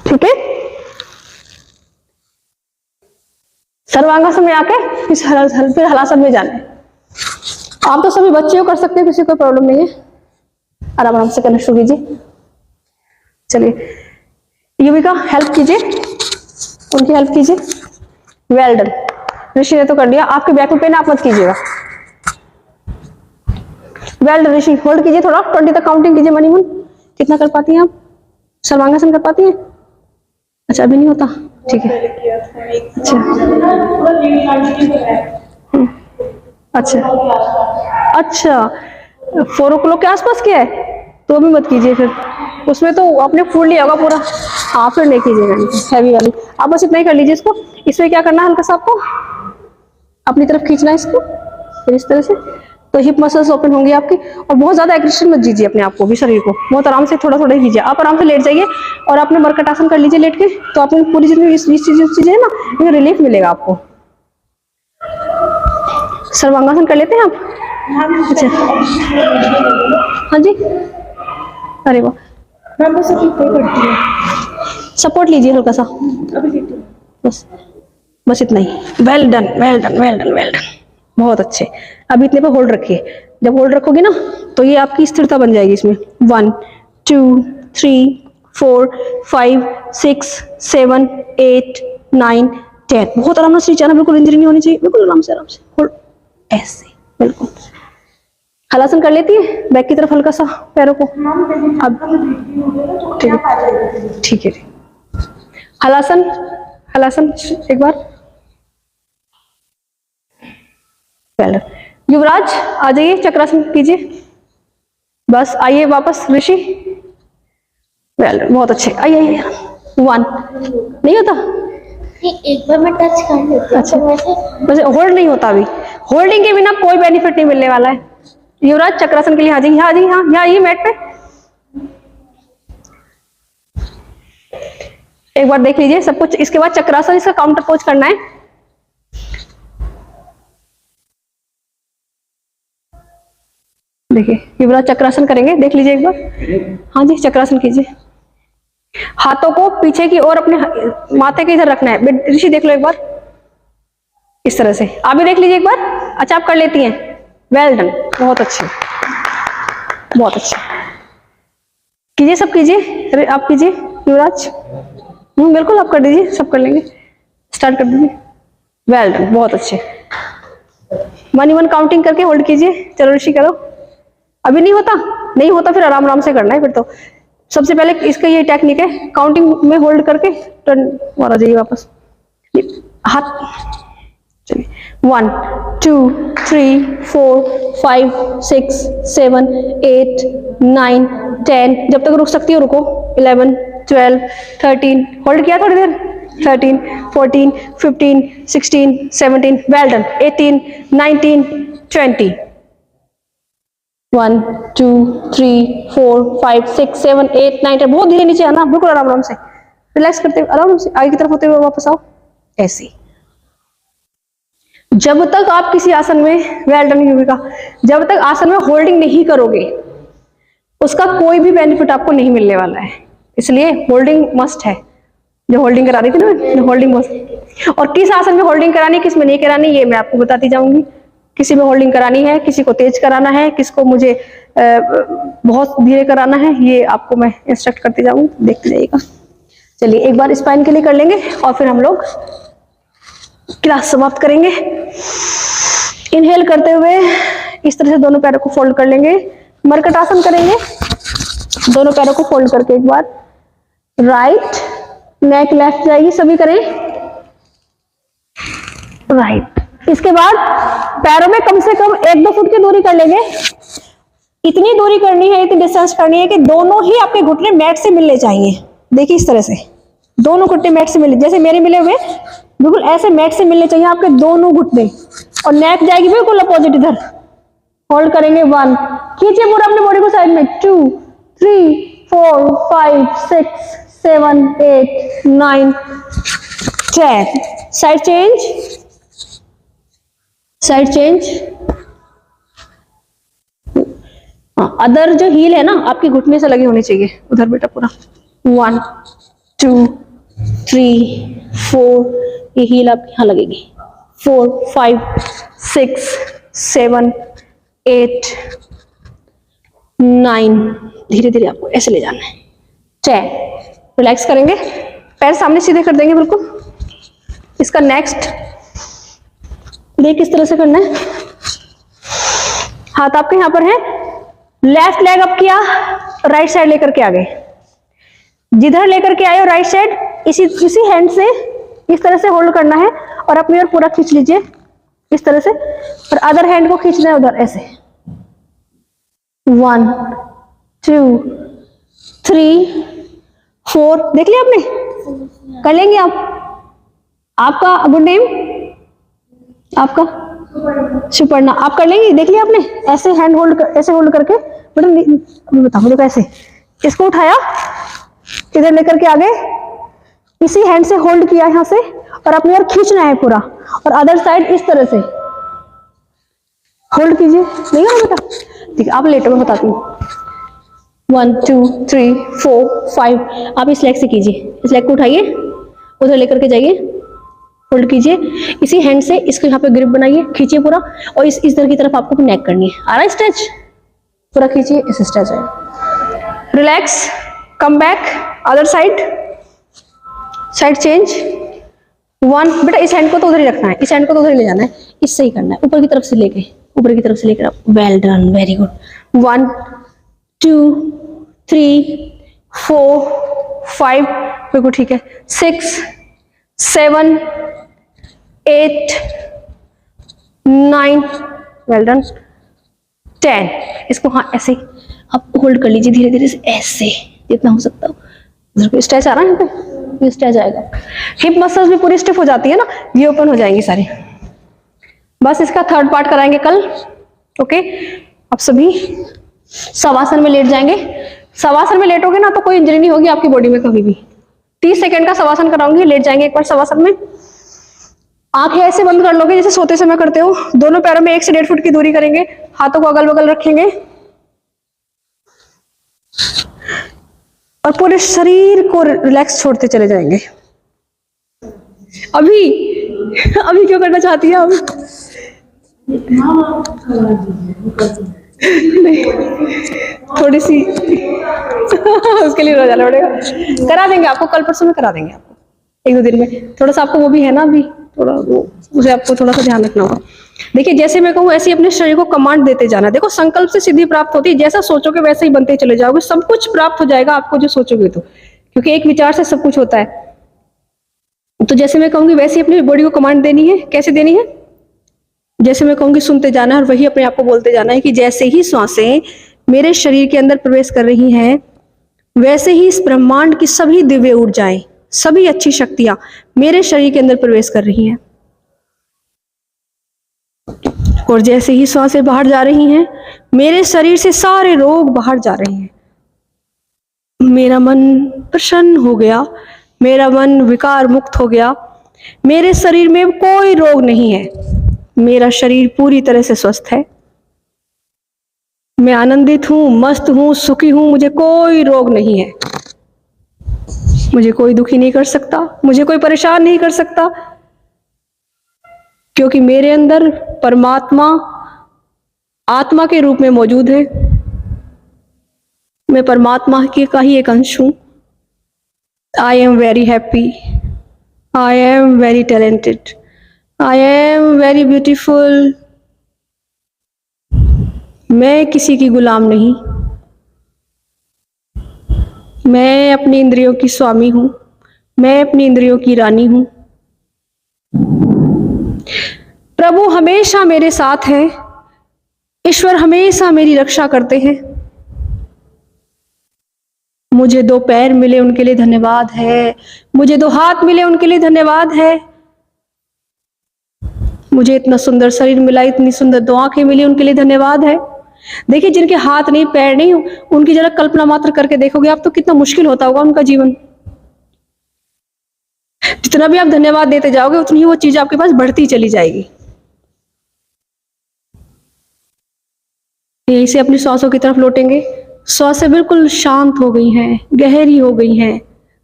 ठीक है। सर्वांगासन में आके फिर हलासन में जाना है। आप तो सभी बच्चे कर सकते हैं, किसी को प्रॉब्लम नहीं है, आराम आराम से करना शुरू कीजिए। चलिए युविका हेल्प कीजिए, उनकी हेल्प कीजिए। Well done. ऋषि ने तो कर लिया, आपके बैक में पेन आप मत कीजिएगा। वेल डन ऋषि, होल्ड कीजिए थोड़ा, 20 तक काउंटिंग कीजिए। मनीमन कितना कर पाती हैं आप? सर्वांगासन कर पाती हैं? अच्छा अभी नहीं होता, ठीक है। अच्छा अच्छा 4 o'clock के आसपास किया है तो अभी मत कीजिए, फिर उसमें तो आपने फूल लिया होगा पूरा। हाँ फिर नहीं कीजिएगा हैवी वाली, आप बस इतना ही कर लीजिए इसको। इसमें क्या करना है, हल्का सा आपको अपनी तरफ खींचना है इसको, फिर इस तरह से, तो हिप मसल्स ओपन होंगी आपकी। और बहुत ज्यादा एग्रेशन मत दीजिए अपने आप को भी, शरीर को बहुत आराम से थोड़ा थोड़ा कीजिए। आप आराम से लेट जाइए और आपने मरकट आसन कर लीजिए लेट के, तो आपको पूरी जितनी इस चीजें है ना, ये रिलीफ मिलेगा आपको। सर्वांगासन कर लेते हैं आप? अच्छा हाँ जी, अरे वाह, मैं बस अभी कोई करती हूँ, सपोर्ट लीजिए हल्का सा, अभी लेती हूँ। बस बस इतना ही। Well done well done well done well done, बहुत अच्छे। अब इतने पे होल्ड रखिए, जब होल्ड रखोगे ना तो ये आपकी स्थिरता बन जाएगी इसमें। 1 2 3 4 5 6 7 8 9 10, बहुत आराम से जाना, बिल्कुल इंजरी नहीं होनी चाहिए, बिल्कुल आराम से होल्ड, ऐसे बिल्कुल। हलासन कर लेती है बैक की तरफ हल्का सा पैरों को। अब ठीक है, हलासन हलासन एक बार। पहले युवराज आ जाइए, चक्रासन कीजिए, बस आइए वापस। ऋषि वेल बहुत अच्छे, आइए 1 नहीं होता, एक बार मैं टच कर लेती हूँ। अच्छा वैसे वैसे होल्ड नहीं होता, अभी होल्डिंग के बिना कोई बेनिफिट नहीं मिलने वाला है। युवराज चक्रासन के लिए हाँ जी, हाँ जी, हाँ यहाँ आइए मैट पे, एक बार देख लीजिए सब कुछ। इसके बाद चक्रासन, इसका काउंटर पोज करना है। देखिए युवराज चक्रासन करेंगे, देख लीजिए एक बार। हाँ जी चक्रासन कीजिए, हाथों को पीछे की ओर अपने माथे के इधर रखना है। ऋषि देख लो एक बार, इस तरह से आप भी देख लीजिए एक बार। अच्छा आप कर लेती हैं, वेल डन, बहुत अच्छे बहुत अच्छे। कीजिए सब कीजिए, आप कीजिए युवराज। बिल्कुल आप कर दीजिए, सब कर लेंगे, स्टार्ट कर दीजिए। वेल डन, बहुत अच्छे। 1 1 काउंटिंग करके होल्ड कीजिए। चलो ऋषि करो, अभी नहीं होता, नहीं होता फिर आराम आराम से करना है। फिर तो सबसे पहले इसका ये टेक्निक है, काउंटिंग में होल्ड करके टर्न और आ जाइए वापस, हाथ चलिए। 1 2 3 4 5 6 7 8 9 10, जब तक रुक सकती हो रुको। 11 12 13, होल्ड किया थोड़ी देर। 13 14 15 16 17, वेल डन। 18 19 20, 1 2 3 4 5 6 7 8 9 10, बहुत धीरे नीचे आना, बिल्कुल आराम आराम से, रिलैक्स करते हुए आराम से आगे की तरफ होते हुए वापस आओ, ऐसे। जब तक आप किसी आसन में, वेल डन युविका, जब तक आसन में होल्डिंग नहीं करोगे उसका कोई भी बेनिफिट आपको नहीं मिलने वाला है। इसलिए होल्डिंग मस्ट है। जो होल्डिंग करा रही थी ना, होल्डिंग मस्ट। और किस आसन में होल्डिंग करानी, किस में नहीं करानी, ये मैं आपको बताती जाऊंगी। किसी में होल्डिंग करानी है, किसी को तेज कराना है, किसको मुझे बहुत धीरे कराना है, ये आपको मैं इंस्ट्रक्ट करती जाऊंगी, देखते जाइएगा। चलिए एक बार स्पाइन के लिए कर लेंगे और फिर हम लोग क्लास समाप्त करेंगे। इनहेल करते हुए इस तरह से दोनों पैरों को फोल्ड कर लेंगे, मरकट आसन करेंगे। दोनों पैरों को फोल्ड करके एक बार राइट, नेक लेफ्ट जाएगी, सभी करें राइट। इसके बाद पैरों में कम से कम 1-2 फुट की दूरी कर लेंगे। इतनी दूरी करनी है, इतनी डिस्टेंस करनी है कि दोनों ही आपके घुटने मैट से मिलने चाहिए। देखिए इस तरह से दोनों घुटने मैट से मिले, जैसे मेरे मिले हुए, बिल्कुल ऐसे मैट से मिलने चाहिए आपके दोनों घुटने। और नेक जाएगी बिल्कुल अपोजिट इधर। होल्ड करेंगे 1, खींचिए पूरा अपनी बॉडी को साइड में। 2 3 4 5 6 7 8 9 10, साइड चेंज, साइड चेंज। हाँ, अदर जो हील है ना आपकी घुटने से लगे होने चाहिए उधर बेटा पूरा। 1 2 3 4, ये हील आपकी यहाँ लगेगी। 4 5 6 7 8 9, धीरे धीरे आपको ऐसे ले जाना है। 10, रिलैक्स करेंगे, पैर सामने सीधे कर देंगे बिल्कुल। इसका नेक्स्ट देख किस तरह से करना है। हाथ आपके यहां पर है, लेफ्ट लेग अप किया, राइट साइड लेकर के आ गए। जिधर लेकर के आए हो राइट साइड, इसी हैंड से इस तरह से होल्ड करना है और अपनी ओर पूरा खींच लीजिए इस तरह से, और अदर हैंड को खींचना है उधर ऐसे। 1 2 3 4, देख लिया आपने? कर लेंगे आप? आपका गुड नेम? आपका सुपर्णा, आप कर लेंगे? देख लिया आपने? ऐसे हैंड होल्ड ऐसे होल्ड करके बेटा, अभी बताओ मुझे कैसे। इसको उठाया, इधर लेकर के आ गए, इसी हैंड से होल्ड किया यहाँ से और अपनी ओर खींचना है पूरा, और अदर साइड इस तरह से होल्ड कीजिए। नहीं है बेटा? ठीक है, आप लेटो, मैं बताती हूँ। 1 2 3 4 5, आप इस लेग से कीजिए, इस लेग को उठाइए, उधर लेकर के जाइए, होल्ड कीजिए, इसी हैंड से इसको यहाँ पे ग्रिप बनाइए, खींचिए पूरा, और इस इधर की तरफ आपको नेक करनी है। आ रहा है स्ट्रेच? पूरा खींचिए, इस स्ट्रेच है। Relax, come back, other side, side change. 1, बेटा इस हैंड को तो उधर ही रखना है, इस हैंड को तो उधर ही ले जाना है, इससे ही करना है, ऊपर की तरफ से लेके, ऊपर की तरफ से लेकर आप। Well done, very good. 1 2 3 4 5, बिल्कुल ठीक है। 6 7 8 9, वेल डन। 10, इसको हाँ ऐसे आप होल्ड कर लीजिए धीरे धीरे से, ऐसे जितना हो सकता हो। स्ट्रेच आ रहा है यहाँ पे, ये स्ट्रेच आएगा। हिप मसल्स भी पूरी स्टिफ हो जाती है ना, ये ओपन हो जाएंगे सारे। बस इसका थर्ड पार्ट कराएंगे कल। ओके, आप सभी शवासन में लेट जाएंगे। शवासन में लेटोगे ना तो कोई इंजरी नहीं होगी आपकी बॉडी में कभी भी। 30 सेकंड का शवासन कराऊंगी, लेट जाएंगे एक बार शवासन में। आंखें ऐसे बंद कर लोगे जैसे सोते समय करते हो। दोनों पैरों में 1 से 1.5 फुट की दूरी करेंगे, हाथों को अगल बगल रखेंगे और पूरे शरीर को रिलैक्स छोड़ते चले जाएंगे। अभी क्यों करना चाहती है आप? नहीं, थोड़ी सी उसके लिए रोजाना पड़ेगा। करा देंगे आपको, कल परसों में करा देंगे आपको, 1-2 दिन में। थोड़ा सा आपको वो भी है ना, अभी थोड़ा वो, उसे आपको थोड़ा सा ध्यान रखना होगा। देखिए, जैसे मैं कहूँ ऐसे अपने शरीर को कमांड देते जाना। देखो, संकल्प से सिद्धि प्राप्त होती है, जैसा सोचोगे वैसे ही बनते चले जाओगे। सब कुछ प्राप्त हो जाएगा आपको जो सोचोगे तो, क्योंकि एक विचार से सब कुछ होता है। तो जैसे मैं कहूंगी वैसे ही अपनी बॉडी को कमांड देनी है। कैसे देनी है? जैसे मैं कहूंगी सुनते जाना है और वही अपने आप को बोलते जाना है कि जैसे ही सांसें मेरे शरीर के अंदर प्रवेश कर रही हैं, वैसे ही इस ब्रह्मांड की सभी दिव्य ऊर्जाएं, सभी अच्छी शक्तियां मेरे शरीर के अंदर प्रवेश कर रही हैं। और जैसे ही सांसें बाहर जा रही हैं, मेरे शरीर से सारे रोग बाहर जा रहे हैं। मेरा मन प्रसन्न हो गया, मेरा मन विकार मुक्त हो गया, मेरे शरीर में कोई रोग नहीं है, मेरा शरीर पूरी तरह से स्वस्थ है, मैं आनंदित हूं, मस्त हूं, सुखी हूं, मुझे कोई रोग नहीं है, मुझे कोई दुखी नहीं कर सकता, मुझे कोई परेशान नहीं कर सकता, क्योंकि मेरे अंदर परमात्मा आत्मा के रूप में मौजूद है। मैं परमात्मा के का ही एक अंश हूं। I am very happy, I am very talented, I am very beautiful. मैं किसी की गुलाम नहीं, मैं अपनी इंद्रियों की स्वामी हूं, मैं अपनी इंद्रियों की रानी हूं। प्रभु हमेशा मेरे साथ है, ईश्वर हमेशा मेरी रक्षा करते हैं। मुझे 2 पैर मिले उनके लिए धन्यवाद है, मुझे 2 हाथ मिले उनके लिए धन्यवाद है, मुझे इतना सुंदर शरीर मिला, इतनी सुंदर 2 आंखें मिली, उनके लिए धन्यवाद है। देखिए, जिनके हाथ नहीं, पैर नहीं, उनकी जरा कल्पना मात्र करके देखोगे आप तो कितना मुश्किल होता होगा उनका जीवन। जितना भी आप धन्यवाद देते जाओगे उतनी ही वो चीज आपके पास बढ़ती चली जाएगी। यहीं से अपनी श्वासों की तरफ लौटेंगे। श्वासें बिल्कुल शांत हो गई हैं, गहरी हो गई हैं,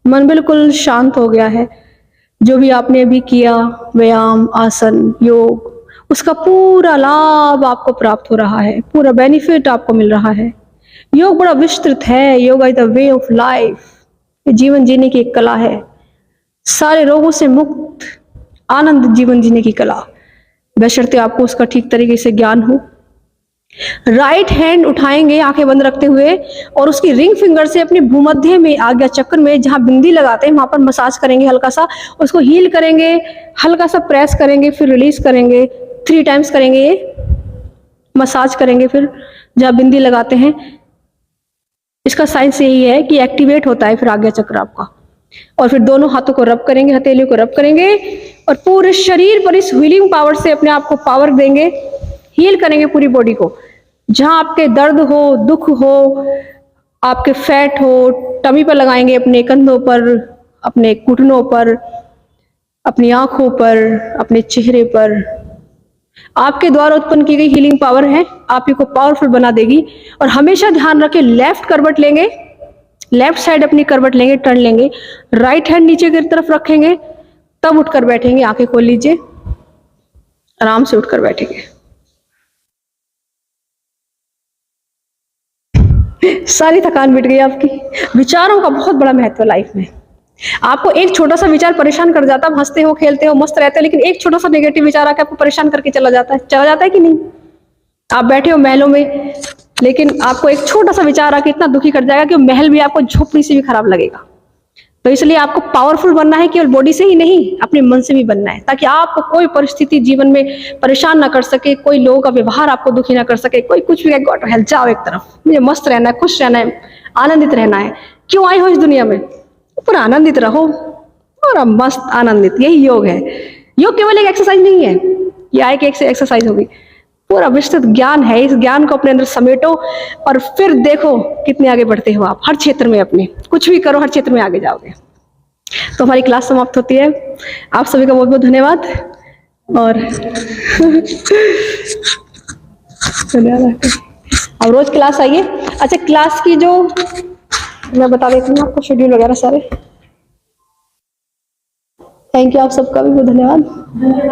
मन बिल्कुल शांत हो गया है। जो भी आपने अभी किया, व्यायाम, आसन, योग, उसका पूरा लाभ आपको प्राप्त हो रहा है, पूरा बेनिफिट आपको मिल रहा है। योग बड़ा विस्तृत है। Yoga is the way of life. ये जीवन जीने की एक कला है, सारे रोगों से मुक्त आनंद जीवन जीने की कला, बशर्ते आपको उसका ठीक तरीके से ज्ञान हो। राइट हैंड उठाएंगे आंखें बंद रखते हुए और उसकी रिंग फिंगर से अपने भूमध्य में, आज्ञा चक्र में जहां बिंदी लगाते हैं वहां पर मसाज करेंगे, हल्का सा उसको हील करेंगे, हल्का सा प्रेस करेंगे, फिर रिलीज करेंगे। 3 टाइम्स करेंगे, ये मसाज करेंगे। फिर जहां बिंदी लगाते हैं, इसका साइंस यही है कि एक्टिवेट होता है फिर आज्ञा चक्र आपका। और फिर दोनों हाथों को रब करेंगे, हथेलियों को रब करेंगे और पूरे शरीर पर इस हीलिंग पावर से अपने आप को पावर देंगे, हील करेंगे पूरी बॉडी को। जहां आपके दर्द हो, दुख हो, आपके फैट हो, टमी पर लगाएंगे, अपने कंधों पर, अपने घुटनों पर, अपनी आंखों पर, अपने चेहरे पर। आपके द्वारा उत्पन्न की गई हीलिंग पावर है, आप ही को पावरफुल बना देगी। और हमेशा ध्यान रखें, लेफ्ट करवट लेंगे, लेफ्ट साइड अपनी करवट लेंगे, टर्न लेंगे, राइट हैंड नीचे की तरफ रखेंगे, तब उठकर बैठेंगे। आंखें खोल लीजिए, आराम से उठकर बैठेंगे। सारी थकान मिट गई आपकी। विचारों का बहुत बड़ा महत्व है लाइफ में। आपको एक छोटा सा विचार परेशान कर जाता है, आप हंसते हो, खेलते हो, मस्त रहते हो, लेकिन एक छोटा सा नेगेटिव विचार आके आपको परेशान करके चला जाता है कि नहीं? आप बैठे हो महलों में, लेकिन आपको एक छोटा सा विचार आके इतना दुखी कर जाएगा कि महल भी आपको झोपड़ी से भी खराब लगेगा। तो इसलिए आपको पावरफुल बनना है, केवल बॉडी से ही नहीं, अपने मन से भी बनना है, ताकि आपको कोई परिस्थिति जीवन में परेशान ना कर सके, कोई लोगों का व्यवहार आपको दुखी ना कर सके, कोई कुछ भी। गॉड हेल्प, जाओ एक तरफ, मुझे मस्त रहना है, खुश रहना है, आनंदित रहना है। क्यों आए हो इस दुनिया में? पूरा आनंदित रहो, पूरा मस्त आनंदित। यही योग है। योग केवल एक एक्सरसाइज नहीं है, ये आए कि एक से एक्सरसाइज होगी, पूरा विस्तृत ज्ञान है। इस ज्ञान को अपने अंदर समेटो और फिर देखो कितने आगे बढ़ते हो आप। हर क्षेत्र में अपने कुछ भी करो, हर क्षेत्र में आगे जाओगे। तो हमारी क्लास समाप्त होती है। आप सभी का बहुत बहुत धन्यवाद। और धन्यवाद। अब रोज क्लास आइए। अच्छा, क्लास की जो मैं बता देती हूँ आपको, शेड्यूल वगैरह सारे। थैंक यू, आप सबका भी बहुत धन्यवाद।